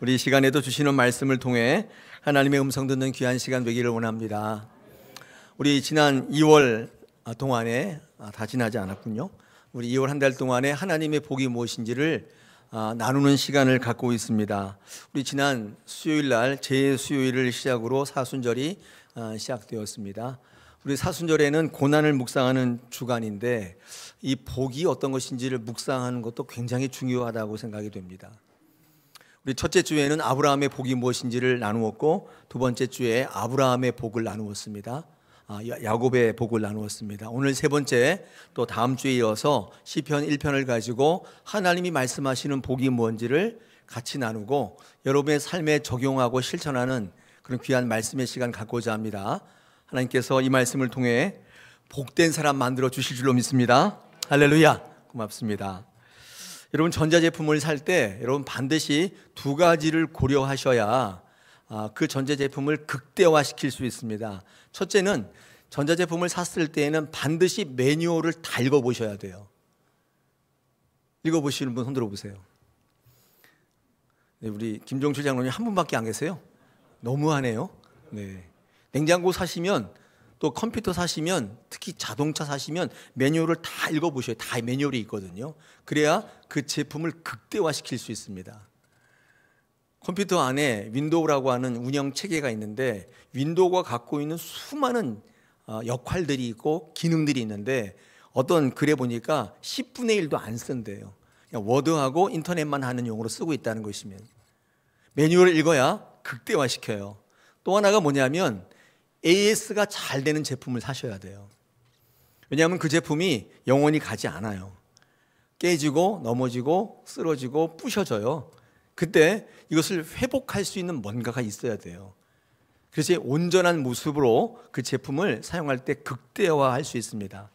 우리 시간에도 주시는 말씀을 통해 하나님의 음성 듣는 귀한 시간 되기를 원합니다. 우리 지난 2월 동안에 다 지나지 않았군요. 우리 2월 한 달 동안에 하나님의 복이 무엇인지를 나누는 시간을 갖고 있습니다. 우리 지난 수요일 날 제 수요일을 시작으로 사순절이 시작되었습니다. 우리 사순절에는 고난을 묵상하는 주간인데 이 복이 어떤 것인지를 묵상하는 것도 굉장히 중요하다고 생각이 됩니다. 우리 첫째 주에는 아브라함의 복이 무엇인지를 나누었고, 두 번째 주에 아브라함의 복을 나누었습니다. 야곱의 복을 나누었습니다. 오늘 세 번째, 또 다음 주에 이어서 시편 1편을 가지고 하나님이 말씀하시는 복이 뭔지를 같이 나누고 여러분의 삶에 적용하고 실천하는 그런 귀한 말씀의 시간 갖고자 합니다. 하나님께서 이 말씀을 통해 복된 사람 만들어 주실 줄로 믿습니다. 할렐루야. 고맙습니다. 여러분, 전자제품을 살 때 여러분 반드시 두 가지를 고려하셔야 그 전자제품을 극대화시킬 수 있습니다. 첫째는 전자제품을 샀을 때에는 반드시 매뉴얼을 다 읽어보셔야 돼요. 읽어보시는 분 손 들어보세요. 네, 우리 김종철 장로님 한 분밖에 안 계세요. 너무하네요. 네. 냉장고 사시면, 또 컴퓨터 사시면, 특히 자동차 사시면 매뉴얼을 다 읽어보셔야 돼요. 다 매뉴얼이 있거든요. 그래야 그 제품을 극대화시킬 수 있습니다. 컴퓨터 안에 윈도우라고 하는 운영 체계가 있는데, 윈도우가 갖고 있는 수많은 역할들이 있고 기능들이 있는데, 어떤 글에 보니까 10분의 1도 안 쓴대요. 그냥 워드하고 인터넷만 하는 용으로 쓰고 있다는 것이면 매뉴얼을 읽어야 극대화시켜요. 또 하나가 뭐냐면 AS가 잘 되는 제품을 사셔야 돼요. 왜냐하면 그 제품이 영원히 가지 않아요. 깨지고 넘어지고 쓰러지고 부셔져요. 그때 이것을 회복할 수 있는 뭔가가 있어야 돼요. 그래서 온전한 모습으로 그 제품을 사용할 때 극대화할 수 있습니다.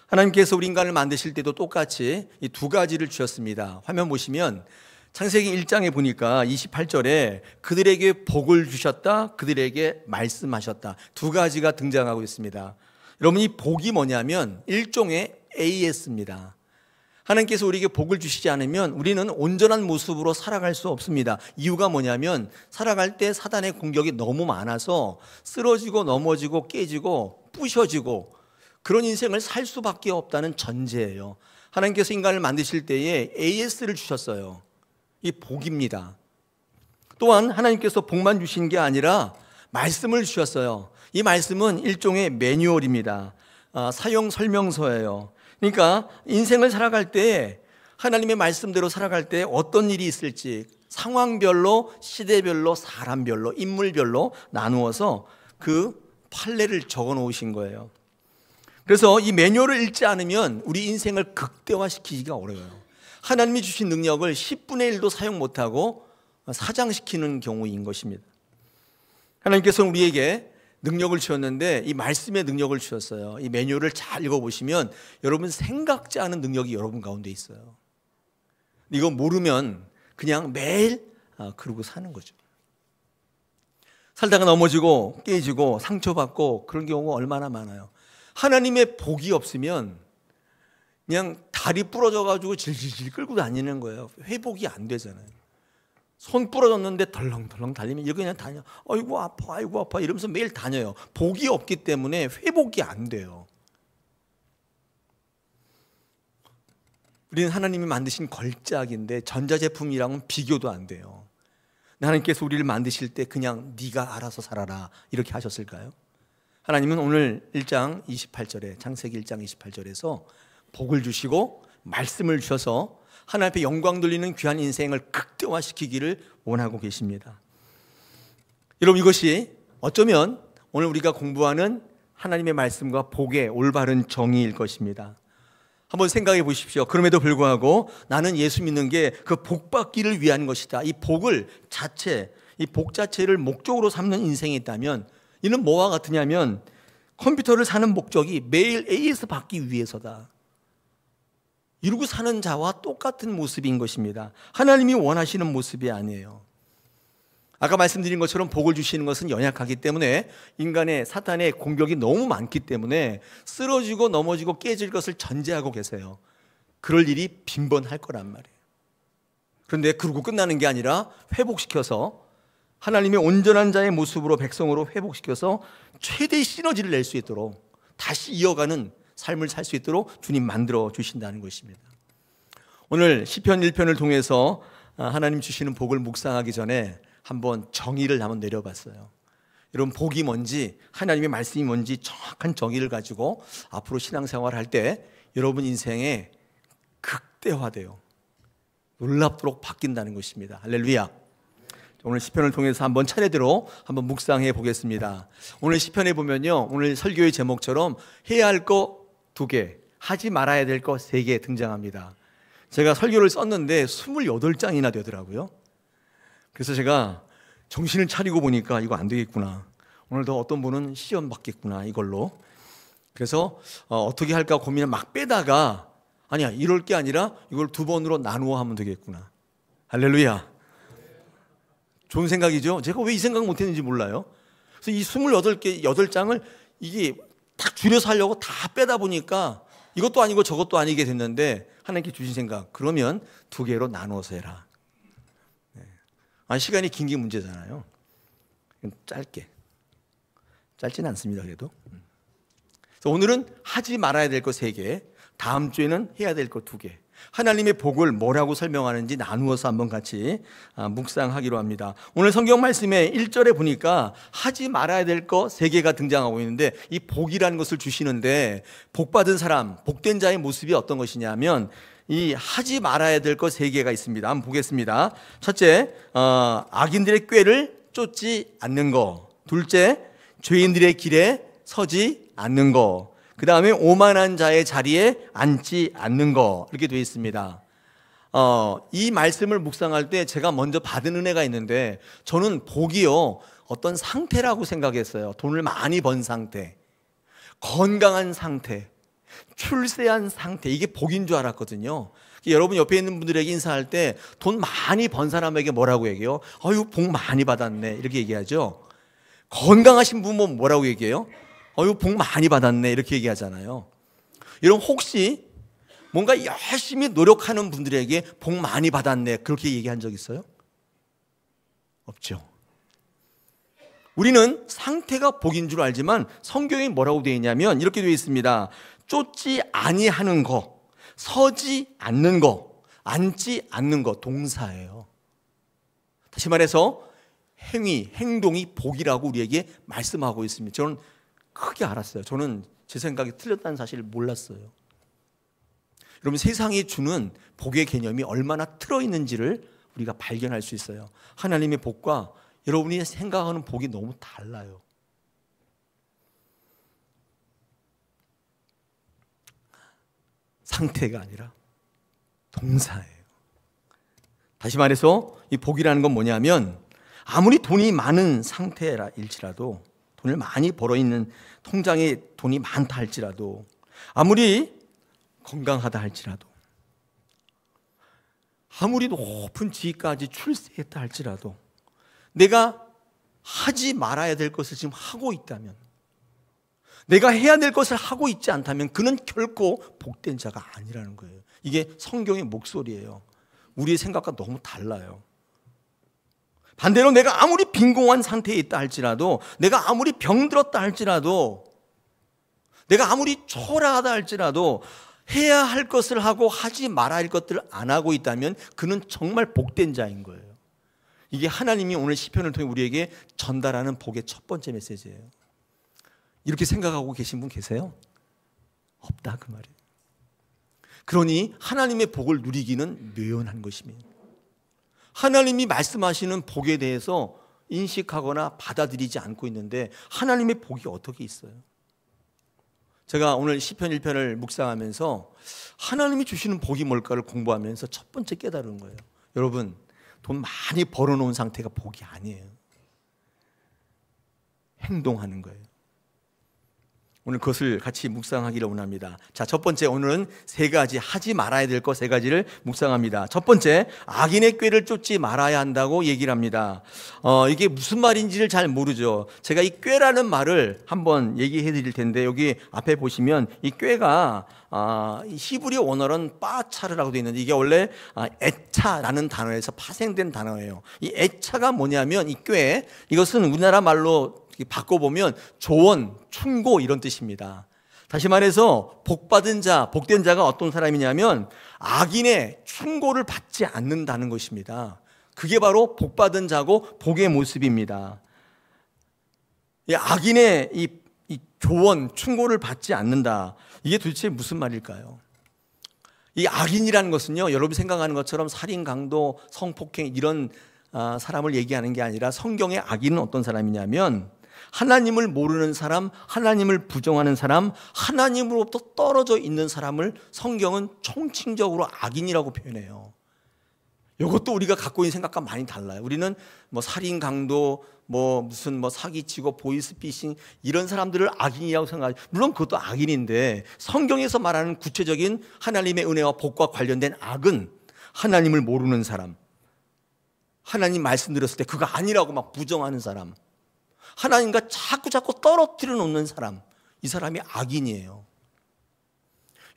하나님께서 우리 인간을 만드실 때도 똑같이 이 두 가지를 주셨습니다. 화면 보시면 창세기 1장에 보니까 28절에 그들에게 복을 주셨다, 그들에게 말씀하셨다, 두 가지가 등장하고 있습니다. 여러분, 이 복이 뭐냐면 일종의 AS입니다. 하나님께서 우리에게 복을 주시지 않으면 우리는 온전한 모습으로 살아갈 수 없습니다. 이유가 뭐냐면 살아갈 때 사단의 공격이 너무 많아서 쓰러지고 넘어지고 깨지고 부셔지고 그런 인생을 살 수밖에 없다는 전제예요. 하나님께서 인간을 만드실 때에 AS를 주셨어요. 이 복입니다. 또한 하나님께서 복만 주신 게 아니라 말씀을 주셨어요. 이 말씀은 일종의 매뉴얼입니다. 사용 설명서예요. 그러니까 인생을 살아갈 때 하나님의 말씀대로 살아갈 때 어떤 일이 있을지 상황별로, 시대별로, 사람별로, 인물별로 나누어서 그 판례를 적어 놓으신 거예요. 그래서 이 매뉴얼을 읽지 않으면 우리 인생을 극대화시키기가 어려워요. 하나님이 주신 능력을 10분의 1도 사용 못하고 사장시키는 경우인 것입니다. 하나님께서는 우리에게 능력을 주셨는데 이 말씀의 능력을 주셨어요. 이 매뉴얼을 잘 읽어보시면 여러분 생각지 않은 능력이 여러분 가운데 있어요. 이거 모르면 그냥 매일 그러고 사는 거죠. 살다가 넘어지고 깨지고 상처받고 그런 경우가 얼마나 많아요. 하나님의 복이 없으면 그냥 다리 부러져가지고 질질질 끌고 다니는 거예요. 회복이 안 되잖아요. 손 부러졌는데 덜렁덜렁 달리면 이렇게 그냥 다녀. 아이고 아파, 아이고 아파 이러면서 매일 다녀요. 복이 없기 때문에 회복이 안 돼요. 우리는 하나님이 만드신 걸작인데 전자제품이랑은 비교도 안 돼요. 하나님께서 우리를 만드실 때 그냥 네가 알아서 살아라 이렇게 하셨을까요? 하나님은 오늘 1장 28절에 창세기 1장 28절에서 복을 주시고 말씀을 주셔서 하나님 앞에 영광 돌리는 귀한 인생을 극대화시키기를 원하고 계십니다. 여러분, 이것이 어쩌면 오늘 우리가 공부하는 하나님의 말씀과 복의 올바른 정의일 것입니다. 한번 생각해 보십시오. 그럼에도 불구하고 나는 예수 믿는 게 그 복 받기를 위한 것이다. 이 복을 자체, 이 복 자체를 목적으로 삼는 인생이 있다면 이는 뭐와 같으냐면 컴퓨터를 사는 목적이 매일 AS 받기 위해서다. 이러고 사는 자와 똑같은 모습인 것입니다. 하나님이 원하시는 모습이 아니에요. 아까 말씀드린 것처럼 복을 주시는 것은 연약하기 때문에 인간의 사탄의 공격이 너무 많기 때문에 쓰러지고 넘어지고 깨질 것을 전제하고 계세요. 그럴 일이 빈번할 거란 말이에요. 그런데 그러고 끝나는 게 아니라 회복시켜서 하나님의 온전한 자의 모습으로 백성으로 회복시켜서 최대의 시너지를 낼 수 있도록 다시 이어가는 삶을 살 수 있도록 주님 만들어 주신다는 것입니다. 오늘 시편 1편을 통해서 하나님 주시는 복을 묵상하기 전에 한번 정의를 한번 내려봤어요. 여러분, 복이 뭔지, 하나님의 말씀이 뭔지 정확한 정의를 가지고 앞으로 신앙생활을 할 때 여러분 인생에 극대화돼요. 놀랍도록 바뀐다는 것입니다. 할렐루야. 오늘 시편을 통해서 한번 차례대로 한번 묵상해 보겠습니다. 오늘 시편에 보면요, 오늘 설교의 제목처럼 해야 할 거 2개, 하지 말아야 될 거 3개 등장합니다. 제가 설교를 썼는데 28장이나 되더라고요. 그래서 제가 정신을 차리고 보니까 이거 안 되겠구나, 오늘도 어떤 분은 시험 받겠구나 이걸로. 그래서 어떻게 할까 고민을 막 빼다가 아니야, 이럴 게 아니라 이걸 2번으로 나누어 하면 되겠구나. 할렐루야. 좋은 생각이죠. 제가 왜 이 생각 못했는지 몰라요. 그래서 이 28개, 8장을 이게 딱 줄여서 하려고 다 빼다 보니까 이것도 아니고 저것도 아니게 됐는데 하나님께 주신 생각, 그러면 2개로 나누어서 해라. 시간이 긴 게 문제잖아요. 짧게. 짧지는 않습니다, 그래도. 그래서 오늘은 하지 말아야 될 거 3개, 다음 주에는 해야 될 거 2개. 하나님의 복을 뭐라고 설명하는지 나누어서 한번 같이 묵상하기로 합니다. 오늘 성경 말씀에 1절에 보니까 하지 말아야 될 거 3개가 등장하고 있는데, 이 복이라는 것을 주시는데 복받은 사람, 복된 자의 모습이 어떤 것이냐면 이 하지 말아야 될 거 3개가 있습니다. 한번 보겠습니다. 첫째, 악인들의 꾀를 쫓지 않는 거. 둘째, 죄인들의 길에 서지 않는 거. 그 다음에 오만한 자의 자리에 앉지 않는 거, 이렇게 되어 있습니다. 이 말씀을 묵상할 때 제가 먼저 받은 은혜가 있는데, 저는 복이요, 어떤 상태라고 생각했어요. 돈을 많이 번 상태, 건강한 상태, 출세한 상태, 이게 복인 줄 알았거든요. 여러분 옆에 있는 분들에게 인사할 때 돈 많이 번 사람에게 뭐라고 얘기해요? 아유, 복 많이 받았네, 이렇게 얘기하죠. 건강하신 분은 뭐라고 얘기해요? 어유, 복 많이 받았네, 이렇게 얘기하잖아요. 여러분, 혹시 뭔가 열심히 노력하는 분들에게 복 많이 받았네, 그렇게 얘기한 적 있어요? 없죠. 우리는 상태가 복인 줄 알지만 성경에 뭐라고 되어 있냐면 이렇게 되어 있습니다. 쫓지 아니하는 거, 서지 않는 거, 앉지 않는 거, 동사예요. 다시 말해서 행동이 복이라고 우리에게 말씀하고 있습니다. 저는 크게 알았어요. 저는 제 생각이 틀렸다는 사실을 몰랐어요. 여러분, 세상이 주는 복의 개념이 얼마나 틀어있는지를 우리가 발견할 수 있어요. 하나님의 복과 여러분이 생각하는 복이 너무 달라요. 상태가 아니라 동사예요. 다시 말해서 이 복이라는 건 뭐냐면, 아무리 돈이 많은 상태일지라도, 돈을 많이 벌어있는 통장에 돈이 많다 할지라도, 아무리 건강하다 할지라도, 아무리 높은 지위까지 출세했다 할지라도, 내가 하지 말아야 될 것을 지금 하고 있다면, 내가 해야 될 것을 하고 있지 않다면 그는 결코 복된 자가 아니라는 거예요. 이게 성경의 목소리예요. 우리의 생각과 너무 달라요. 반대로 내가 아무리 빈곤한 상태에 있다 할지라도, 내가 아무리 병들었다 할지라도, 내가 아무리 초라하다 할지라도 해야 할 것을 하고 하지 말아야 할 것들을 안 하고 있다면 그는 정말 복된 자인 거예요. 이게 하나님이 오늘 시편을 통해 우리에게 전달하는 복의 첫 번째 메시지예요. 이렇게 생각하고 계신 분 계세요? 없다, 그 말이에요. 그러니 하나님의 복을 누리기는 묘연한 것입니다. 하나님이 말씀하시는 복에 대해서 인식하거나 받아들이지 않고 있는데 하나님의 복이 어떻게 있어요? 제가 오늘 시편 1편을 묵상하면서 하나님이 주시는 복이 뭘까를 공부하면서 첫 번째 깨달은 거예요. 여러분, 돈 많이 벌어놓은 상태가 복이 아니에요. 행동하는 거예요. 오늘 그것을 같이 묵상하기를 원합니다. 자, 첫 번째, 오늘은 3가지, 하지 말아야 될 것 3가지를 묵상합니다. 첫 번째, 악인의 꾀를 쫓지 말아야 한다고 얘기를 합니다. 이게 무슨 말인지를 잘 모르죠. 제가 이 꾀라는 말을 한번 얘기해 드릴 텐데, 여기 앞에 보시면 이 꾀가 이 히브리 원어는 빠차르라고 되어 있는데 이게 원래 애차라는 단어에서 파생된 단어예요. 이 애차가 뭐냐면 이 꾀, 이것은 우리나라 말로 바꿔보면 조언, 충고 이런 뜻입니다. 다시 말해서 복받은 자, 복된 자가 어떤 사람이냐면 악인의 충고를 받지 않는다는 것입니다. 그게 바로 복받은 자고 복의 모습입니다. 이 악인의 이 조언, 충고를 받지 않는다. 이게 도대체 무슨 말일까요? 이 악인이라는 것은요, 여러분이 생각하는 것처럼 살인, 강도, 성폭행 이런 사람을 얘기하는 게 아니라 성경의 악인은 어떤 사람이냐면 하나님을 모르는 사람, 하나님을 부정하는 사람, 하나님으로부터 떨어져 있는 사람을 성경은 총칭적으로 악인이라고 표현해요. 이것도 우리가 갖고 있는 생각과 많이 달라요. 우리는 뭐 살인, 강도, 무슨 사기치고 보이스피싱 이런 사람들을 악인이라고 생각하죠. 물론 그것도 악인인데 성경에서 말하는 구체적인 하나님의 은혜와 복과 관련된 악은 하나님을 모르는 사람, 하나님 말씀 들었을 때 그거 아니라고 막 부정하는 사람, 하나님과 자꾸 떨어뜨려 놓는 사람, 이 사람이 악인이에요.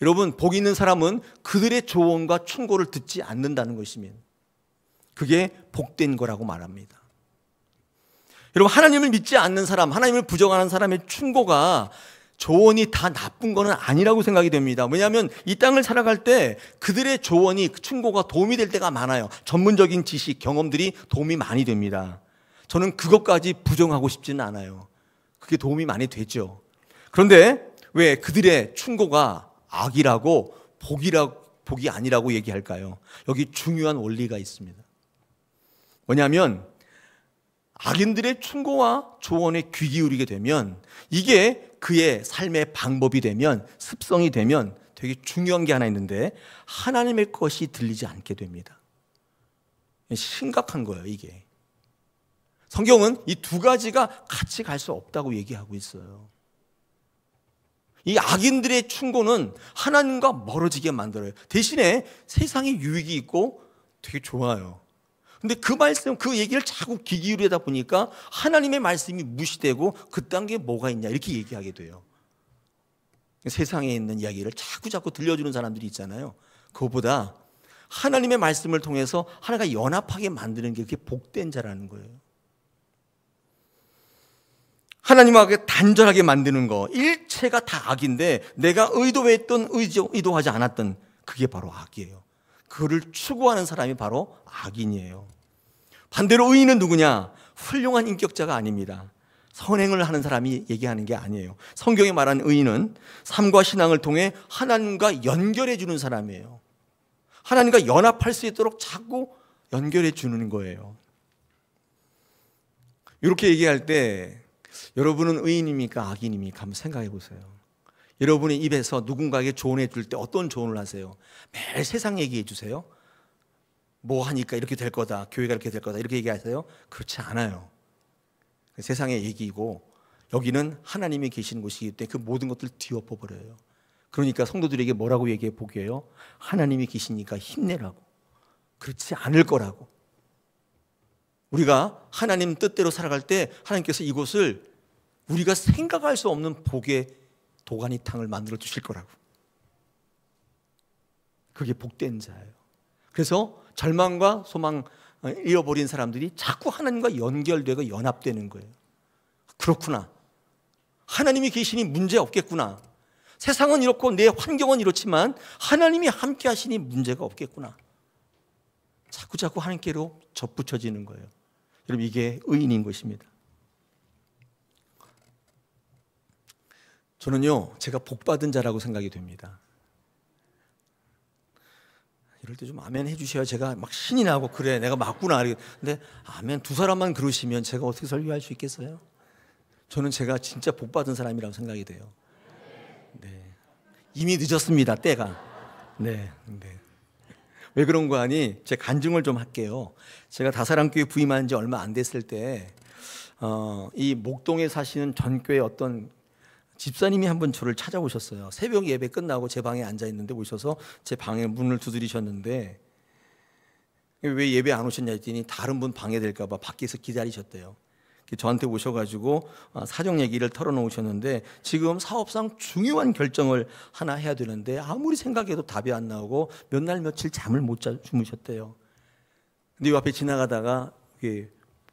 여러분, 복 있는 사람은 그들의 조언과 충고를 듣지 않는다는 것이면 그게 복된 거라고 말합니다. 여러분, 하나님을 믿지 않는 사람, 하나님을 부정하는 사람의 충고가 조언이 다 나쁜 거는 아니라고 생각이 됩니다. 왜냐하면 이 땅을 살아갈 때 그들의 조언이, 충고가 도움이 될 때가 많아요. 전문적인 지식, 경험들이 도움이 많이 됩니다. 저는 그것까지 부정하고 싶지는 않아요. 그게 도움이 많이 되죠. 그런데 왜 그들의 충고가 악이라고 복이 아니라고 얘기할까요? 여기 중요한 원리가 있습니다. 뭐냐면 악인들의 충고와 조언에 귀 기울이게 되면 이게 그의 삶의 방법이 되면, 습성이 되면 되게 중요한 게 하나 있는데 하나님의 것이 들리지 않게 됩니다. 심각한 거예요, 이게. 성경은 이 두 가지가 같이 갈 수 없다고 얘기하고 있어요. 이 악인들의 충고는 하나님과 멀어지게 만들어요. 대신에 세상에 유익이 있고 되게 좋아요. 근데 그 말씀, 그 얘기를 자꾸 귀 기울이다 보니까 하나님의 말씀이 무시되고 그딴 게 뭐가 있냐 이렇게 얘기하게 돼요. 세상에 있는 이야기를 자꾸 들려주는 사람들이 있잖아요. 그거보다 하나님의 말씀을 통해서 하나가 연합하게 만드는 게 그게 복된 자라는 거예요. 하나님하고 단절하게 만드는 거, 일체가 다 악인데 내가 의도했던 의도하지 않았던 그게 바로 악이에요. 그를 추구하는 사람이 바로 악인이에요. 반대로 의인은 누구냐? 훌륭한 인격자가 아닙니다. 선행을 하는 사람이 얘기하는 게 아니에요. 성경에 말하는 의인은 삶과 신앙을 통해 하나님과 연결해 주는 사람이에요. 하나님과 연합할 수 있도록 자꾸 연결해 주는 거예요. 이렇게 얘기할 때 여러분은 의인입니까? 악인입니까? 한번 생각해 보세요. 여러분의 입에서 누군가에게 조언해 줄 때 어떤 조언을 하세요? 매일 세상 얘기해 주세요? 뭐 하니까 이렇게 될 거다, 교회가 이렇게 될 거다 이렇게 얘기하세요? 그렇지 않아요. 세상의 얘기이고 여기는 하나님이 계시는 곳이기 때문에 그 모든 것들을 뒤엎어버려요. 그러니까 성도들에게 뭐라고 얘기해 보게요? 하나님이 계시니까 힘내라고, 그렇지 않을 거라고. 우리가 하나님 뜻대로 살아갈 때 하나님께서 이곳을 우리가 생각할 수 없는 복의 도가니탕을 만들어 주실 거라고. 그게 복된 자예요. 그래서 절망과 소망 잃어버린 사람들이 자꾸 하나님과 연결되고 연합되는 거예요. 그렇구나, 하나님이 계시니 문제 없겠구나. 세상은 이렇고 내 환경은 이렇지만 하나님이 함께 하시니 문제가 없겠구나. 자꾸 하나님께로 접붙여지는 거예요. 여러분, 이게 의인인 것입니다. 저는요, 제가 복받은 자라고 생각이 됩니다. 이럴 때 좀 아멘 해주셔야 제가 막 신이 나고, 그래 내가 맞구나. 근데 아멘 두 사람만 그러시면 제가 어떻게 설교할 수 있겠어요? 저는 제가 진짜 복받은 사람이라고 생각이 돼요. 네, 이미 늦었습니다, 때가. 네. 왜 그런 거 아니? 제가 간증을 좀 할게요. 제가 다사랑교회 부임한 지 얼마 안 됐을 때 이 목동에 사시는 전교회 어떤 집사님이 한번 저를 찾아오셨어요. 새벽 예배 끝나고 제 방에 앉아 있는데 오셔서 제 방에 문을 두드리셨는데 왜 예배 안 오셨냐 했더니 다른 분 방해될까 봐 밖에서 기다리셨대요. 저한테 오셔가지고 사정 얘기를 털어놓으셨는데, 지금 사업상 중요한 결정을 하나 해야 되는데 아무리 생각해도 답이 안 나오고 몇 날 며칠 잠을 못 주무셨대요. 근데 이 앞에 지나가다가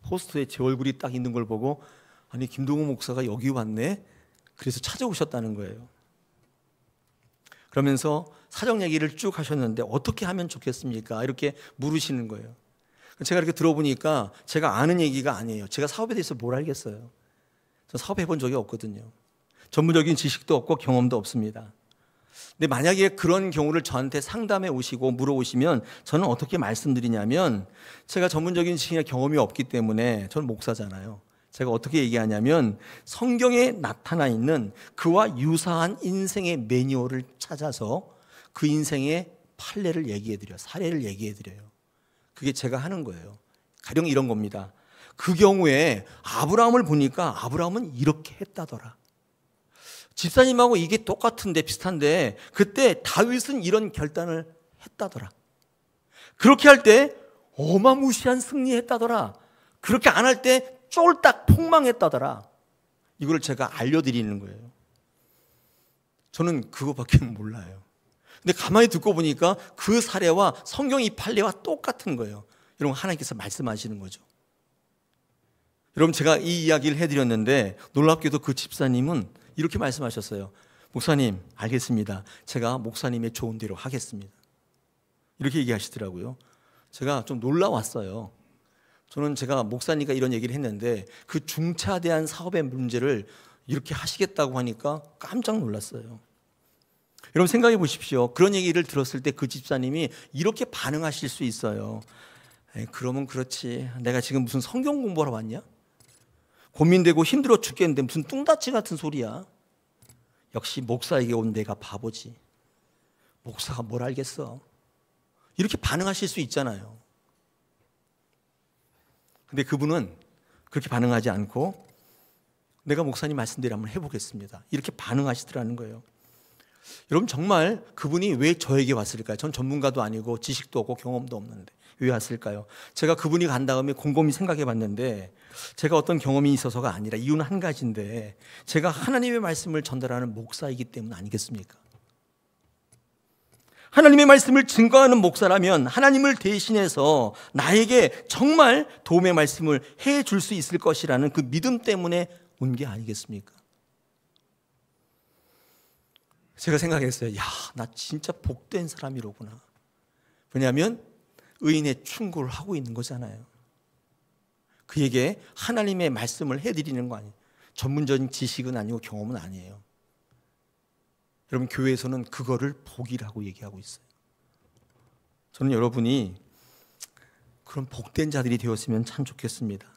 포스터에 제 얼굴이 딱 있는 걸 보고, 아니 김동호 목사가 여기 왔네? 그래서 찾아오셨다는 거예요. 그러면서 사정 얘기를 쭉 하셨는데 어떻게 하면 좋겠습니까? 이렇게 물으시는 거예요. 제가 이렇게 들어보니까 제가 아는 얘기가 아니에요. 제가 사업에 대해서 뭘 알겠어요. 저 사업해 본 적이 없거든요. 전문적인 지식도 없고 경험도 없습니다. 근데 만약에 그런 경우를 저한테 상담해 오시고 물어보시면 저는 어떻게 말씀드리냐면, 제가 전문적인 지식이나 경험이 없기 때문에, 저는 목사잖아요. 제가 어떻게 얘기하냐면, 성경에 나타나 있는 그와 유사한 인생의 매뉴얼을 찾아서 그 인생의 판례를 얘기해드려요. 사례를 얘기해드려요. 그게 제가 하는 거예요. 가령 이런 겁니다. 그 경우에 아브라함을 보니까 아브라함은 이렇게 했다더라. 집사님하고 이게 똑같은데, 비슷한데 그때 다윗은 이런 결단을 했다더라. 그렇게 할 때 어마무시한 승리했다더라. 그렇게 안 할 때 쫄딱 폭망했다더라. 이걸 제가 알려드리는 거예요. 저는 그거밖에 몰라요. 근데 가만히 듣고 보니까 그 사례와 성경 이 판례와 똑같은 거예요. 여러분, 하나님께서 말씀하시는 거죠. 여러분, 제가 이 이야기를 해드렸는데 놀랍게도 그 집사님은 이렇게 말씀하셨어요. 목사님, 알겠습니다. 제가 목사님의 좋은 대로 하겠습니다. 이렇게 얘기하시더라고요. 제가 좀 놀라웠어요. 저는 제가 목사니까 이런 얘기를 했는데 그 중차대한 사업의 문제를 이렇게 하시겠다고 하니까 깜짝 놀랐어요. 여러분, 생각해 보십시오. 그런 얘기를 들었을 때 그 집사님이 이렇게 반응하실 수 있어요. 그러면 그렇지. 내가 지금 무슨 성경 공부하러 왔냐? 고민되고 힘들어 죽겠는데 무슨 뚱다치 같은 소리야. 역시 목사에게 온 내가 바보지. 목사가 뭘 알겠어. 이렇게 반응하실 수 있잖아요. 근데 그분은 그렇게 반응하지 않고, 내가 목사님 말씀대로 한번 해보겠습니다. 이렇게 반응하시더라는 거예요. 여러분, 정말 그분이 왜 저에게 왔을까요? 전 전문가도 아니고 지식도 없고 경험도 없는데 왜 왔을까요? 제가 그분이 간 다음에 곰곰이 생각해 봤는데, 제가 어떤 경험이 있어서가 아니라 이유는 한 가지인데, 제가 하나님의 말씀을 전달하는 목사이기 때문 아니겠습니까? 하나님의 말씀을 증거하는 목사라면 하나님을 대신해서 나에게 정말 도움의 말씀을 해줄 수 있을 것이라는 그 믿음 때문에 온 게 아니겠습니까? 제가 생각했어요. 야, 나 진짜 복된 사람이로구나. 왜냐하면 의인의 충고를 하고 있는 거잖아요. 그에게 하나님의 말씀을 해드리는 거 아니에요. 전문적인 지식은 아니고 경험은 아니에요. 여러분, 교회에서는 그거를 복이라고 얘기하고 있어요. 저는 여러분이 그런 복된 자들이 되었으면 참 좋겠습니다.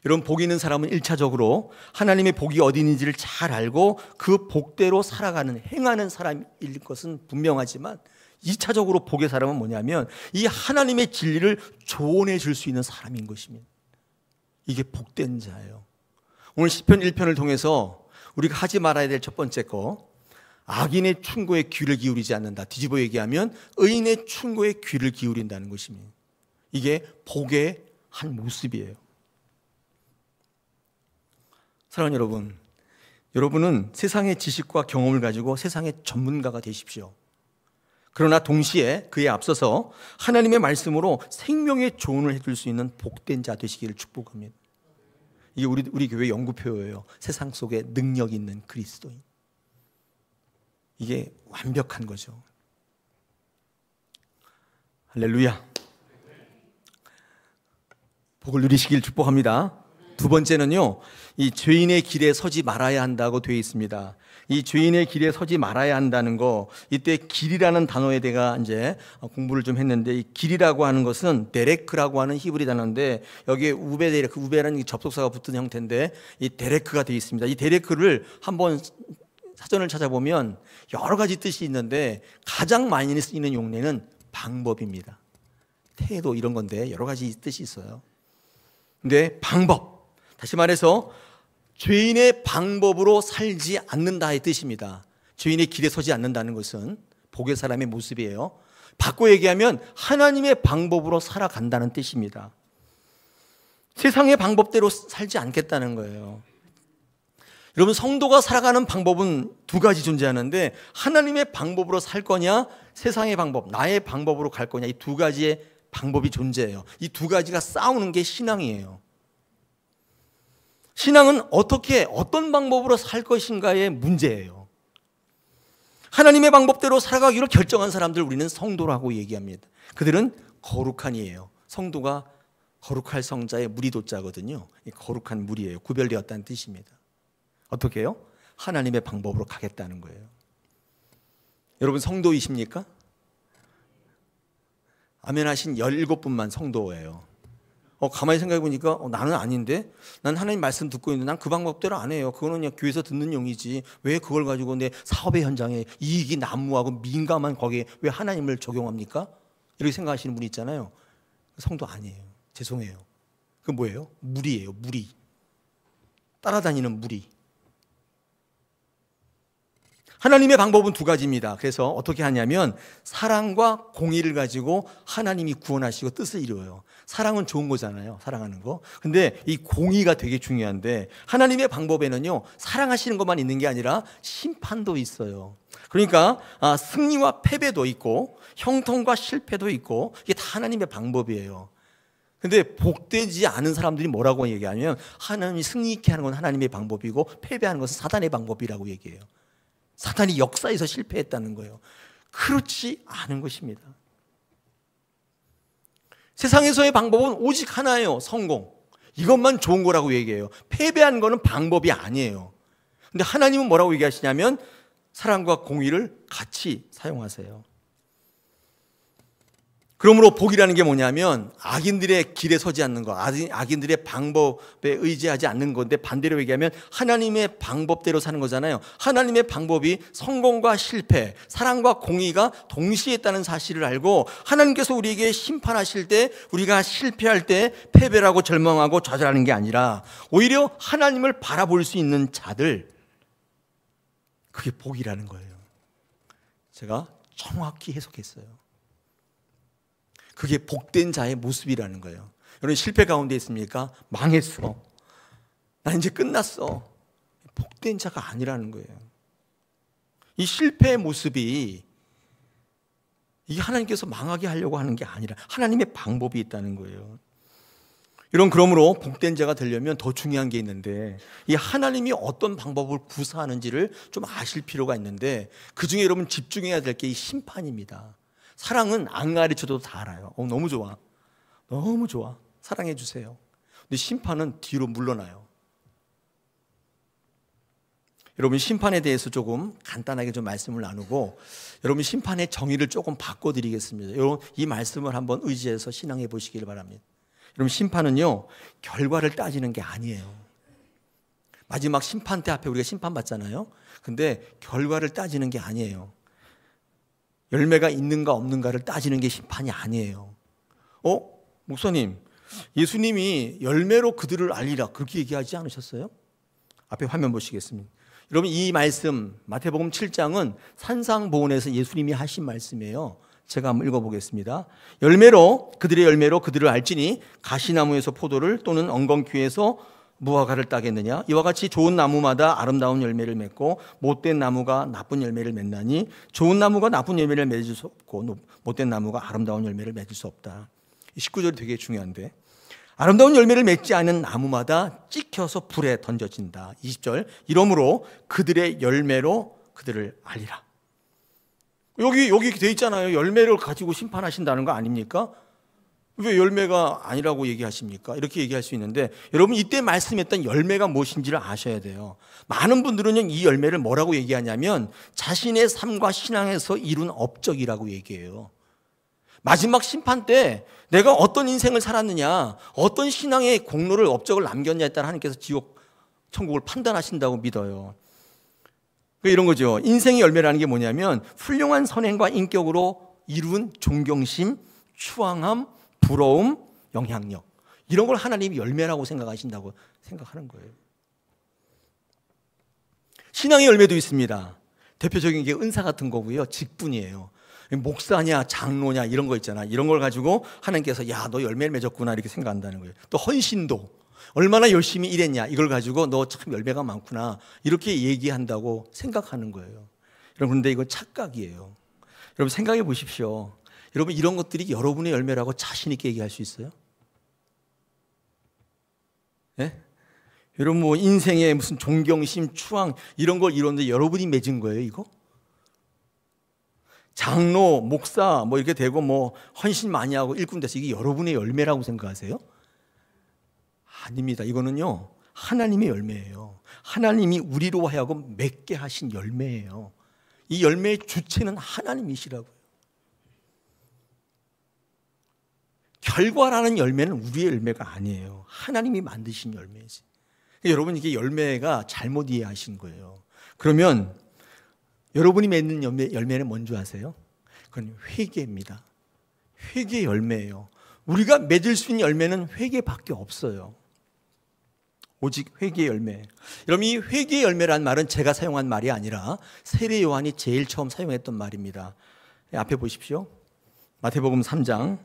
여러분, 복 있는 사람은 1차적으로 하나님의 복이 어디 있는지를 잘 알고 그 복대로 살아가는, 행하는 사람일 것은 분명하지만, 2차적으로 복의 사람은 뭐냐면 이 하나님의 진리를 조언해 줄 수 있는 사람인 것입니다. 이게 복된 자예요. 오늘 시편 1편을 통해서 우리가 하지 말아야 될 첫 번째 거, 악인의 충고에 귀를 기울이지 않는다. 뒤집어 얘기하면 의인의 충고에 귀를 기울인다는 것입니다. 이게 복의 한 모습이에요. 사랑하는 여러분, 여러분은 세상의 지식과 경험을 가지고 세상의 전문가가 되십시오. 그러나 동시에 그에 앞서서 하나님의 말씀으로 생명의 조언을 해줄 수 있는 복된 자 되시기를 축복합니다. 이게 우리 교회 연구표예요. 세상 속에 능력 있는 그리스도인. 이게 완벽한 거죠. 할렐루야. 복을 누리시길 축복합니다. 두 번째는요, 이 죄인의 길에 서지 말아야 한다고 되어 있습니다. 이 죄인의 길에 서지 말아야 한다는 거, 이때 길이라는 단어에 대가 이제 공부를 좀 했는데, 이 길이라고 하는 것은 데레크라고 하는 히브리 단어인데, 여기에 우베데레크, 우베라는 접속사가 붙은 형태인데 이 데레크가 되어 있습니다. 이 데레크를 한번 사전을 찾아보면 여러 가지 뜻이 있는데 가장 많이 쓰이는 용례는 방법입니다. 태도 이런 건데 여러 가지 뜻이 있어요. 근데 방법, 다시 말해서 죄인의 방법으로 살지 않는다의 뜻입니다. 죄인의 길에 서지 않는다는 것은 복의 사람의 모습이에요. 바꿔 얘기하면 하나님의 방법으로 살아간다는 뜻입니다. 세상의 방법대로 살지 않겠다는 거예요. 여러분, 성도가 살아가는 방법은 두 가지 존재하는데 하나님의 방법으로 살 거냐, 세상의 방법, 나의 방법으로 갈 거냐, 이 두 가지의 방법이 존재해요. 이 두 가지가 싸우는 게 신앙이에요. 신앙은 어떤 방법으로 살 것인가의 문제예요. 하나님의 방법대로 살아가기로 결정한 사람들 우리는 성도라고 얘기합니다. 그들은 거룩한이에요. 성도가 거룩할 성자의 무리도자거든요. 거룩한 무리예요. 구별되었다는 뜻입니다. 어떻게 해요? 하나님의 방법으로 가겠다는 거예요. 여러분 성도이십니까? 아멘 하신 17분만 성도예요. 가만히 생각해 보니까 나는 아닌데? 난 하나님 말씀 듣고 있는데 난 그 방법대로 안 해요. 그거는 그냥 교회에서 듣는 용이지. 왜 그걸 가지고 내 사업의 현장에 이익이 난무하고 민감한 거기에 왜 하나님을 적용합니까? 이렇게 생각하시는 분이 있잖아요. 성도 아니에요. 죄송해요. 그 뭐예요? 무리예요. 무리. 따라다니는 무리. 하나님의 방법은 두 가지입니다. 그래서 어떻게 하냐면 사랑과 공의를 가지고 하나님이 구원하시고 뜻을 이루어요. 사랑은 좋은 거잖아요. 사랑하는 거. 근데 이 공의가 되게 중요한데 하나님의 방법에는요, 사랑하시는 것만 있는 게 아니라 심판도 있어요. 그러니까 승리와 패배도 있고 형통과 실패도 있고 이게 다 하나님의 방법이에요. 근데 복되지 않은 사람들이 뭐라고 얘기하냐면 하나님이 승리 있게 하는 건 하나님의 방법이고 패배하는 것은 사단의 방법이라고 얘기해요. 사탄이 역사에서 실패했다는 거예요. 그렇지 않은 것입니다. 세상에서의 방법은 오직 하나예요. 성공. 이것만 좋은 거라고 얘기해요. 패배하는 거는 방법이 아니에요. 근데 하나님은 뭐라고 얘기하시냐면 사랑과 공의를 같이 사용하세요. 그러므로 복이라는 게 뭐냐면 악인들의 길에 서지 않는 것, 악인들의 방법에 의지하지 않는 건데 반대로 얘기하면 하나님의 방법대로 사는 거잖아요. 하나님의 방법이 성공과 실패, 사랑과 공의가 동시에 있다는 사실을 알고 하나님께서 우리에게 심판하실 때 우리가 실패할 때 패배라고 절망하고 좌절하는 게 아니라 오히려 하나님을 바라볼 수 있는 자들, 그게 복이라는 거예요. 제가 정확히 해석했어요. 그게 복된 자의 모습이라는 거예요. 여러분 실패 가운데 있습니까? 망했어. 나 이제 끝났어. 복된 자가 아니라는 거예요. 이 실패의 모습이 이게 하나님께서 망하게 하려고 하는 게 아니라 하나님의 방법이 있다는 거예요. 여러분 그러므로 복된 자가 되려면 더 중요한 게 있는데 이 하나님이 어떤 방법을 구사하는지를 좀 아실 필요가 있는데 그중에 여러분 집중해야 될 게 이 심판입니다. 사랑은 안 가르쳐도 다 알아요. 너무 좋아. 너무 좋아. 사랑해 주세요. 근데 심판은 뒤로 물러나요. 여러분 심판에 대해서 조금 간단하게 좀 말씀을 나누고 여러분 심판의 정의를 조금 바꿔드리겠습니다. 여러분 이 말씀을 한번 의지해서 신앙해 보시길 바랍니다. 여러분 심판은요 결과를 따지는 게 아니에요. 마지막 심판대 앞에 우리가 심판받잖아요. 근데 결과를 따지는 게 아니에요. 열매가 있는가 없는가를 따지는 게 심판이 아니에요. 목사님, 예수님이 열매로 그들을 알리라 그렇게 얘기하지 않으셨어요? 앞에 화면 보시겠습니다. 여러분 이 말씀 마태복음 7장은 산상보훈에서 예수님이 하신 말씀이에요. 제가 한번 읽어보겠습니다. 그들의 열매로 그들을 알지니 가시나무에서 포도를 또는 엉겅퀴에서 무화과를 따겠느냐? 이와 같이 좋은 나무마다 아름다운 열매를 맺고 못된 나무가 나쁜 열매를 맺나니 좋은 나무가 나쁜 열매를 맺을 수 없고 못된 나무가 아름다운 열매를 맺을 수 없다. 19절이 되게 중요한데 아름다운 열매를 맺지 않은 나무마다 찍혀서 불에 던져진다. 20절 이러므로 그들의 열매로 그들을 알리라. 여기 돼 있잖아요. 열매를 가지고 심판하신다는 거 아닙니까? 왜 열매가 아니라고 얘기하십니까? 이렇게 얘기할 수 있는데 여러분 이때 말씀했던 열매가 무엇인지를 아셔야 돼요. 많은 분들은 이 열매를 뭐라고 얘기하냐면 자신의 삶과 신앙에서 이룬 업적이라고 얘기해요. 마지막 심판 때 내가 어떤 인생을 살았느냐, 어떤 신앙의 공로를 업적을 남겼냐에 따라 하나님께서 지옥, 천국을 판단하신다고 믿어요. 이런 거죠. 인생의 열매라는 게 뭐냐면 훌륭한 선행과 인격으로 이룬 존경심, 추앙함, 부러움, 영향력 이런 걸 하나님이 열매라고 생각하신다고 생각하는 거예요. 신앙의 열매도 있습니다. 대표적인 게 은사 같은 거고요. 직분이에요. 목사냐 장로냐 이런 거 있잖아. 이런 걸 가지고 하나님께서 야, 너 열매를 맺었구나 이렇게 생각한다는 거예요. 또 헌신도 얼마나 열심히 일했냐 이걸 가지고 너 참 열매가 많구나 이렇게 얘기한다고 생각하는 거예요. 여러분, 그런데 이거 착각이에요. 여러분 생각해 보십시오. 여러분, 이런 것들이 여러분의 열매라고 자신 있게 얘기할 수 있어요? 네? 여러분 뭐 인생에 무슨 존경심, 추앙 이런 걸 이뤘는데 여러분이 맺은 거예요, 이거? 장로, 목사 뭐 이렇게 되고 뭐 헌신 많이 하고 일꾼 돼서 이게 여러분의 열매라고 생각하세요? 아닙니다. 이거는요, 하나님의 열매예요. 하나님이 우리로 하여금 맺게 하신 열매예요. 이 열매의 주체는 하나님이시라고요. 결과라는 열매는 우리의 열매가 아니에요. 하나님이 만드신 열매지. 여러분, 이게 열매가 잘못 이해하신 거예요. 그러면 여러분이 맺는 열매는 뭔지 아세요? 그건 회개입니다. 회개 열매예요. 우리가 맺을 수 있는 열매는 회개밖에 없어요. 오직 회개의 열매. 여러분, 이 회개의 열매란 말은 제가 사용한 말이 아니라 세례 요한이 제일 처음 사용했던 말입니다. 앞에 보십시오. 마태복음 3장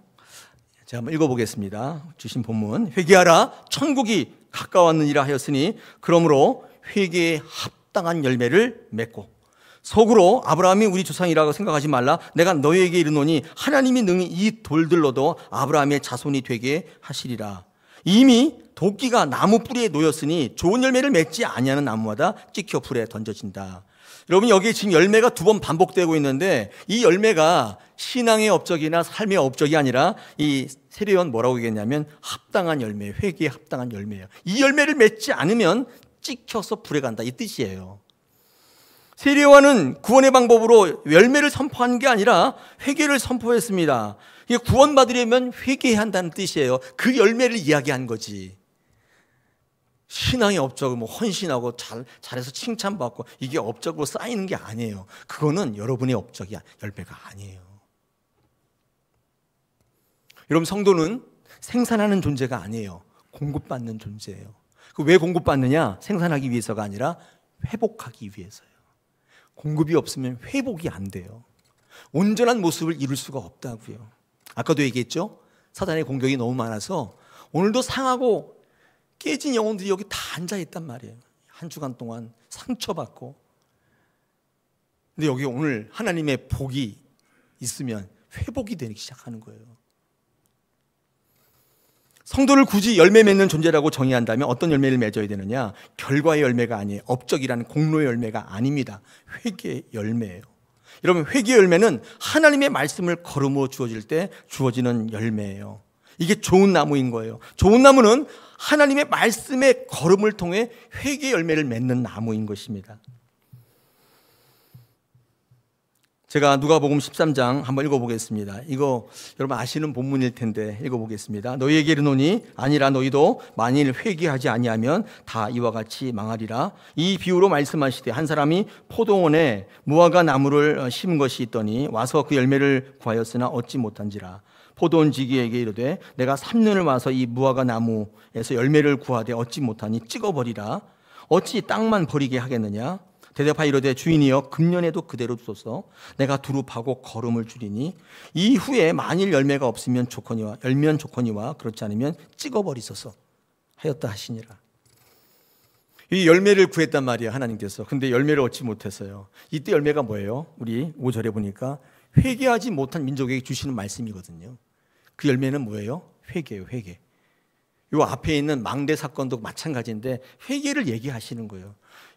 제가 한번 읽어보겠습니다. 주신 본문, 회개하라 천국이 가까웠느니라 하였으니 그러므로 회개에 합당한 열매를 맺고 속으로 아브라함이 우리 조상이라고 생각하지 말라. 내가 너희에게 이르노니 하나님이 능히 이 돌들로도 아브라함의 자손이 되게 하시리라. 이미 도끼가 나무 뿌리에 놓였으니 좋은 열매를 맺지 아니하는 나무마다 찍혀 불에 던져진다. 여러분, 여기에 지금 열매가 두 번 반복되고 있는데 이 열매가 신앙의 업적이나 삶의 업적이 아니라 이 세례요한 뭐라고 얘기했냐면 합당한 열매, 회개에 합당한 열매예요. 이 열매를 맺지 않으면 찍혀서 불에 간다, 이 뜻이에요. 세례요한은 구원의 방법으로 열매를 선포한 게 아니라 회개를 선포했습니다. 이게 구원받으려면 회개해야 한다는 뜻이에요. 그 열매를 이야기한 거지. 신앙의 업적을 뭐 헌신하고 잘해서 칭찬받고 이게 업적으로 쌓이는 게 아니에요. 그거는 여러분의 업적이 열매가 아니에요. 여러분, 성도는 생산하는 존재가 아니에요. 공급받는 존재예요. 왜 공급받느냐? 생산하기 위해서가 아니라 회복하기 위해서요. 공급이 없으면 회복이 안 돼요. 온전한 모습을 이룰 수가 없다고요. 아까도 얘기했죠? 사단의 공격이 너무 많아서 오늘도 상하고 깨진 영혼들이 여기 다 앉아있단 말이에요. 한 주간 동안 상처받고. 근데 여기 오늘 하나님의 복이 있으면 회복이 되기 시작하는 거예요. 성도를 굳이 열매 맺는 존재라고 정의한다면 어떤 열매를 맺어야 되느냐? 결과의 열매가 아니에요. 업적이라는 공로의 열매가 아닙니다. 회개의 열매예요. 여러분, 회개의 열매는 하나님의 말씀을 걸음으로 주어질 때 주어지는 열매예요. 이게 좋은 나무인 거예요. 좋은 나무는 하나님의 말씀의 걸음을 통해 회개의 열매를 맺는 나무인 것입니다. 제가 누가복음 13장 한번 읽어보겠습니다. 이거 여러분 아시는 본문일 텐데 읽어보겠습니다. 너희에게 이르노니 아니라 너희도 만일 회개하지 아니하면 다 이와 같이 망하리라. 이 비유로 말씀하시되 한 사람이 포도원에 무화과 나무를 심은 것이 있더니 와서 그 열매를 구하였으나 얻지 못한지라. 포도원 지기에게 이르되 내가 3년을 와서 이 무화과 나무에서 열매를 구하되 얻지 못하니 찍어버리라. 어찌 땅만 버리게 하겠느냐? 대답하여 이르되 주인이여 금년에도 그대로 두소서. 내가 두릅하고 거름을 줄이니 이후에 만일 열매가 없으면 좋거니와 열면 좋거니와 그렇지 않으면 찍어버리소서 하였다 하시니라. 이 열매를 구했단 말이에요, 하나님께서. 근데 열매를 얻지 못했어요. 이때 열매가 뭐예요? 우리 5절에 보니까 회개하지 못한 민족에게 주시는 말씀이거든요. 그 열매는 뭐예요? 회개예요, 회개. 이 앞에 있는 망대 사건도 마찬가지인데 회개를 얘기하시는 거예요.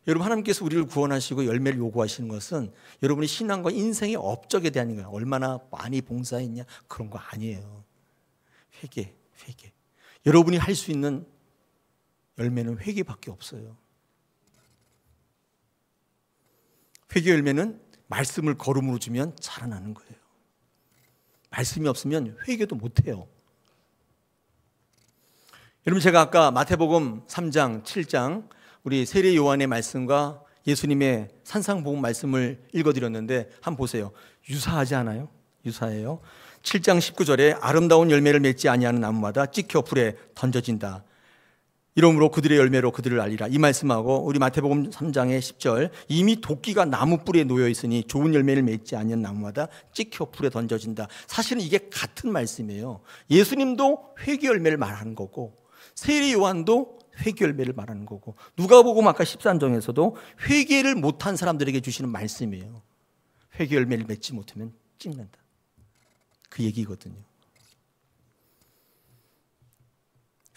여러분, 하나님께서 우리를 구원하시고 열매를 요구하시는 것은 여러분의 신앙과 인생의 업적에 대한 거예요. 얼마나 많이 봉사했냐 그런 거 아니에요. 회개. 여러분이 할 수 있는 열매는 회개밖에 없어요. 회개 열매는 말씀을 걸음으로 주면 자라나는 거예요. 말씀이 없으면 회개도 못해요. 여러분, 제가 아까 마태복음 3장, 7장 우리 세례 요한의 말씀과 예수님의 산상복음 말씀을 읽어드렸는데 한번 보세요. 유사하지 않아요? 유사해요. 7장 19절에 아름다운 열매를 맺지 아니하는 나무마다 찍혀 불에 던져진다. 이러므로 그들의 열매로 그들을 알리라. 이 말씀하고 우리 마태복음 3장의 10절, 이미 도끼가 나무 뿌리에 놓여 있으니 좋은 열매를 맺지 않는 나무마다 찍혀 불에 던져진다. 사실은 이게 같은 말씀이에요. 예수님도 회개 열매를 말하는 거고, 세례 요한도 회개 열매를 말하는 거고, 누가복음 아까 13장에서도 회개를 못한 사람들에게 주시는 말씀이에요. 회개 열매를 맺지 못하면 찍는다. 그 얘기거든요.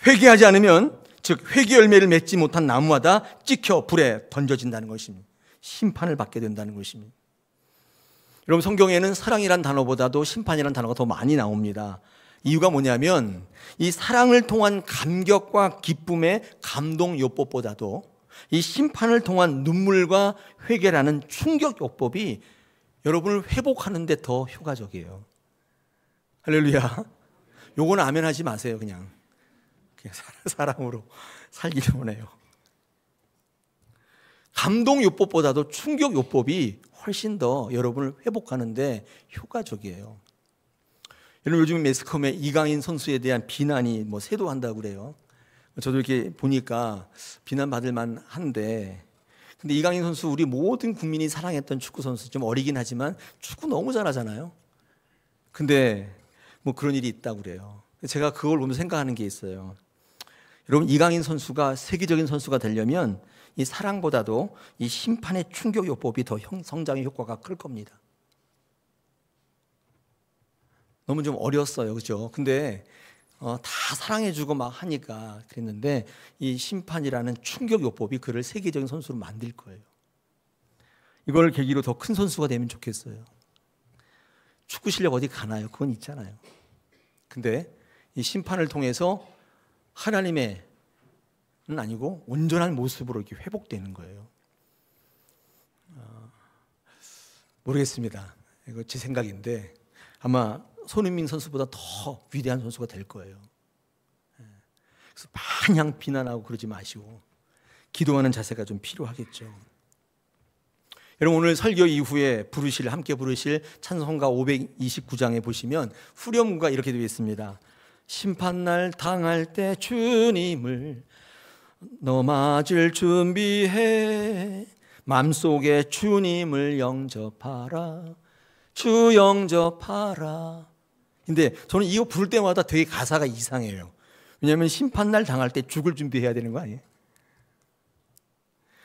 회개하지 않으면, 즉 회개 열매를 맺지 못한 나무마다 찍혀 불에 던져진다는 것입니다. 심판을 받게 된다는 것입니다. 여러분, 성경에는 사랑이란 단어보다도 심판이란 단어가 더 많이 나옵니다. 이유가 뭐냐면 이 사랑을 통한 감격과 기쁨의 감동 요법보다도 이 심판을 통한 눈물과 회개라는 충격 요법이 여러분을 회복하는 데 더 효과적이에요. 할렐루야. 요거는 아멘 하지 마세요. 그냥 사랑으로 살기를 원해요. 감동 요법보다도 충격 요법이 훨씬 더 여러분을 회복하는데 효과적이에요. 여러분, 요즘 매스컴에 이강인 선수에 대한 비난이 쇄도한다고 그래요. 저도 이렇게 보니까 비난받을 만한데, 근데 이강인 선수, 우리 모든 국민이 사랑했던 축구 선수, 좀 어리긴 하지만 축구 너무 잘하잖아요. 근데 그런 일이 있다고 그래요. 제가 그걸 보면서 생각하는 게 있어요. 여러분, 이강인 선수가 세계적인 선수가 되려면 이 사랑보다도 이 심판의 충격 요법이 더 성장의 효과가 클 겁니다. 너무 좀 어렸어요, 그죠? 근데 다 사랑해주고 막 하니까 그랬는데, 이 심판이라는 충격 요법이 그를 세계적인 선수로 만들 거예요. 이걸 계기로 더 큰 선수가 되면 좋겠어요. 축구 실력 어디 가나요? 그건 있잖아요. 근데 이 심판을 통해서 하나님의 아니고 온전한 모습으로 이렇게 회복되는 거예요. 모르겠습니다. 이거 제 생각인데 아마 손흥민 선수보다 더 위대한 선수가 될 거예요. 그래서 마냥 비난하고 그러지 마시고 기도하는 자세가 좀 필요하겠죠. 여러분, 오늘 설교 이후에 함께 부르실 찬송가 529장에 보시면 후렴구가 이렇게 되어 있습니다. 심판날 당할 때 주님을 너 맞을 준비해, 맘속에 주님을 영접하라, 주 영접하라. 근데 저는 이거 부를 때마다 되게 가사가 이상해요. 왜냐하면 심판날 당할 때 죽을 준비해야 되는 거 아니에요?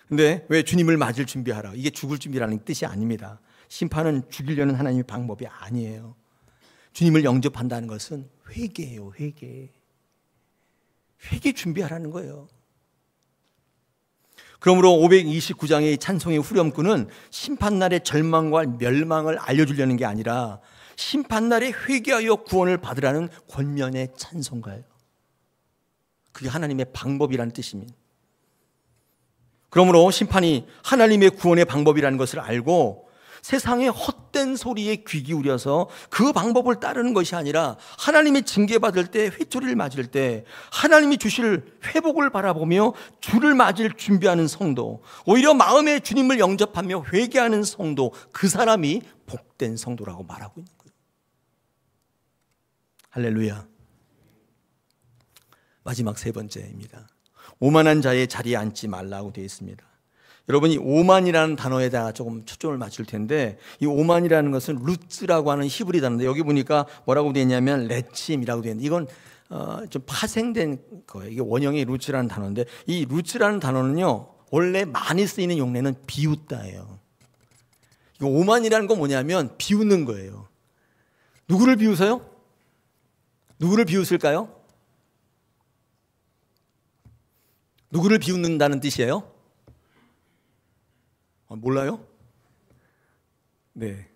근데 왜 주님을 맞을 준비하라? 이게 죽을 준비라는 뜻이 아닙니다. 심판은 죽이려는 하나님의 방법이 아니에요. 주님을 영접한다는 것은 회개예요. 회개 준비하라는 거예요. 그러므로 529장의 찬송의 후렴구는 심판날의 절망과 멸망을 알려주려는 게 아니라 심판날에 회개하여 구원을 받으라는 권면의 찬송가예요. 그게 하나님의 방법이라는 뜻입니다. 그러므로 심판이 하나님의 구원의 방법이라는 것을 알고 세상의 헛된 소리에 귀 기울여서 그 방법을 따르는 것이 아니라 하나님의 징계받을 때, 회초리를 맞을 때 하나님이 주실 회복을 바라보며 주를 맞을 준비하는 성도, 오히려 마음에 주님을 영접하며 회개하는 성도, 그 사람이 복된 성도라고 말하고 있는 거예요. 할렐루야. 마지막 세 번째입니다. 오만한 자의 자리에 앉지 말라고 되어 있습니다. 여러분이 오만이라는 단어에다가 조금 초점을 맞출 텐데, 이 오만이라는 것은 루츠라고 하는 히브리 단어인데, 여기 보니까 뭐라고 되어 있냐면 레침이라고 되어 있는데, 이건 좀 파생된 거예요. 이게 원형의 루츠라는 단어인데, 이 루츠라는 단어는요 원래 많이 쓰이는 용례는 비웃다예요. 이거 오만이라는 건 뭐냐면 비웃는 거예요. 누구를 비웃어요? 누구를 비웃을까요? 누구를 비웃는다는 뜻이에요? 몰라요? 네.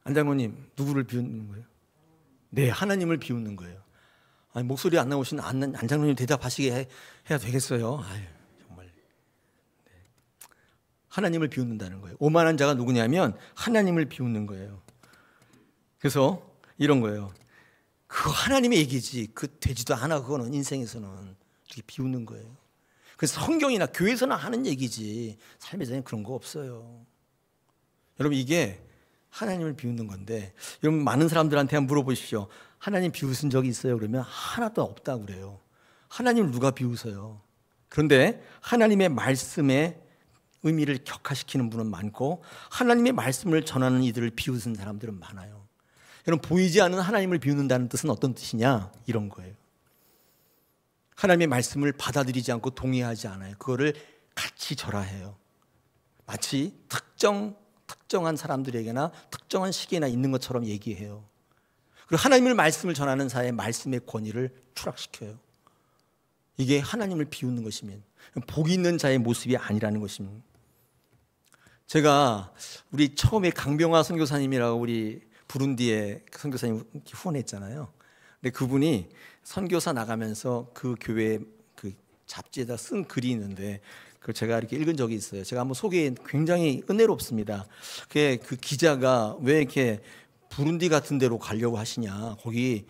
안 장로님, 누구를 비웃는 거예요? 네, 하나님을 비웃는 거예요. 아니, 목소리 안 나오신 안 장로님 대답하시게 해야 되겠어요? 아유, 정말. 네. 하나님을 비웃는다는 거예요. 오만한 자가 누구냐면 하나님을 비웃는 거예요. 그래서 이런 거예요. 그거 하나님의 얘기지. 그 되지도 않아. 그거는 인생에서는 이렇게 비웃는 거예요. 그래서 성경이나 교회에서나 하는 얘기지 삶에서는 그런 거 없어요. 여러분, 이게 하나님을 비웃는 건데, 여러분 많은 사람들한테 한번 물어보십시오. 하나님 비웃은 적이 있어요? 그러면 하나도 없다고 그래요. 하나님을 누가 비웃어요? 그런데 하나님의 말씀의 의미를 격화시키는 분은 많고 하나님의 말씀을 전하는 이들을 비웃은 사람들은 많아요. 여러분, 보이지 않는 하나님을 비웃는다는 뜻은 어떤 뜻이냐? 이런 거예요. 하나님의 말씀을 받아들이지 않고 동의하지 않아요. 그거를 같이 절하해요. 마치 특정한 사람들에게나 특정한 시기나 있는 것처럼 얘기해요. 그리고 하나님의 말씀을 전하는 자의 말씀의 권위를 추락시켜요. 이게 하나님을 비웃는 것이면 복 있는 자의 모습이 아니라는 것입니다. 제가 우리 처음에 강병화 선교사님이라고 우리 부룬디의 선교사님 후원했잖아요. 근데 그분이 선교사 나가면서 그 교회 그 잡지에다 쓴 글이 있는데 그 제가 이렇게 읽은 적이 있어요. 제가 한번 소개해, 굉장히 은혜롭습니다. 그 기자가 왜 이렇게 부룬디 같은 데로 가려고 하시냐? 거기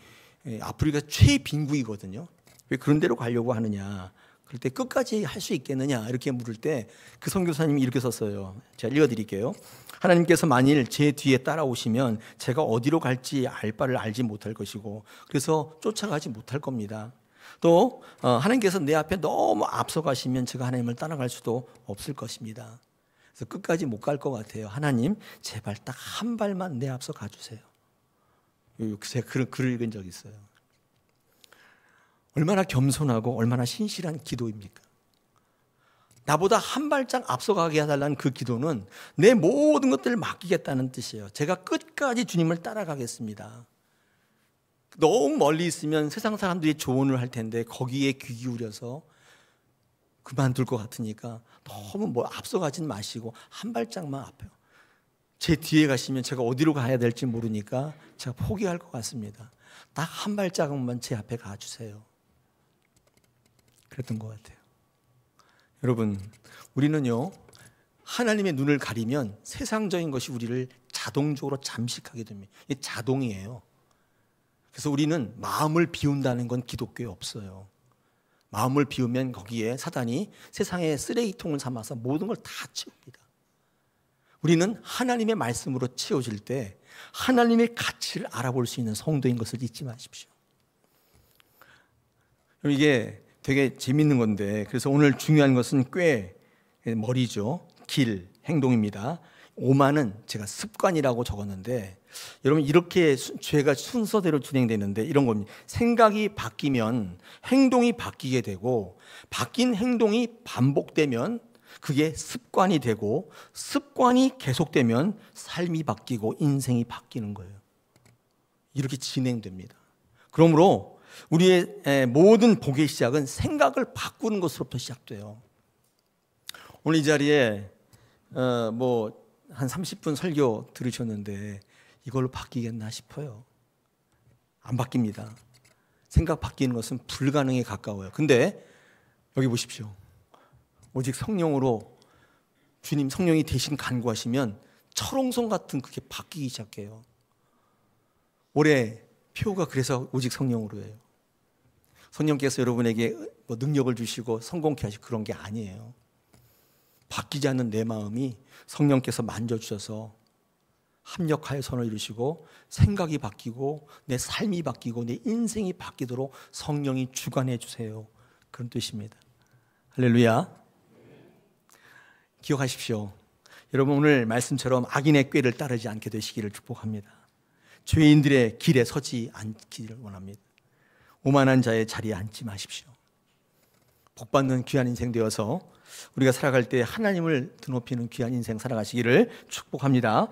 아프리카 최빈국이거든요. 왜 그런 데로 가려고 하느냐? 그럴 때 끝까지 할 수 있겠느냐? 이렇게 물을 때 그 선교사님이 이렇게 썼어요. 제가 읽어드릴게요. 하나님께서 만일 제 뒤에 따라오시면 제가 어디로 갈지 알 바를 알지 못할 것이고 그래서 쫓아가지 못할 겁니다. 또 하나님께서 내 앞에 너무 앞서가시면 제가 하나님을 따라갈 수도 없을 것입니다. 그래서 끝까지 못 갈 것 같아요. 하나님 제발 딱 한 발만 내 앞서 가주세요. 제가 그런 글을 읽은 적이 있어요. 얼마나 겸손하고 얼마나 신실한 기도입니까? 나보다 한 발짝 앞서가게 해달라는 그 기도는 내 모든 것들을 맡기겠다는 뜻이에요. 제가 끝까지 주님을 따라가겠습니다. 너무 멀리 있으면 세상 사람들이 조언을 할 텐데 거기에 귀 기울여서 그만둘 것 같으니까 너무 앞서가진 마시고 한 발짝만 앞에 제 뒤에 가시면 제가 어디로 가야 될지 모르니까 제가 포기할 것 같습니다. 딱 한 발짝만 제 앞에 가주세요. 그랬던 것 같아요. 여러분, 우리는요 하나님의 눈을 가리면 세상적인 것이 우리를 자동적으로 잠식하게 됩니다. 이게 자동이에요. 그래서 우리는 마음을 비운다는 건 기독교에 없어요. 마음을 비우면 거기에 사단이 세상의 쓰레기통을 삼아서 모든 걸 다 채웁니다. 우리는 하나님의 말씀으로 채워질 때 하나님의 가치를 알아볼 수 있는 성도인 것을 잊지 마십시오. 이게 되게 재밌는 건데, 그래서 오늘 중요한 것은 꽤 머리죠. 길, 행동입니다. 오만은 제가 습관이라고 적었는데, 여러분 이렇게 죄가 순서대로 진행되는데 이런 겁니다. 생각이 바뀌면 행동이 바뀌게 되고, 바뀐 행동이 반복되면 그게 습관이 되고, 습관이 계속되면 삶이 바뀌고 인생이 바뀌는 거예요. 이렇게 진행됩니다. 그러므로 우리의 모든 복의 시작은 생각을 바꾸는 것으로부터 시작돼요. 오늘 이 자리에 한 30분 설교 들으셨는데 이걸로 바뀌겠나 싶어요. 안 바뀝니다. 생각 바뀌는 것은 불가능에 가까워요. 근데 여기 보십시오. 오직 성령으로 주님 성령이 대신 간구하시면 철옹성 같은 그게 바뀌기 시작해요. 올해 표가 그래서 오직 성령으로예요. 성령께서 여러분에게 능력을 주시고 성공케 하시고 그런 게 아니에요. 바뀌지 않는 내 마음이 성령께서 만져주셔서 합력하여 선을 이루시고 생각이 바뀌고 내 삶이 바뀌고 내 인생이 바뀌도록 성령이 주관해 주세요. 그런 뜻입니다. 할렐루야. 기억하십시오. 여러분 오늘 말씀처럼 악인의 꾀를 따르지 않게 되시기를 축복합니다. 죄인들의 길에 서지 않기를 원합니다. 오만한 자의 자리에 앉지 마십시오. 복받는 귀한 인생 되어서 우리가 살아갈 때 하나님을 드높이는 귀한 인생 살아가시기를 축복합니다.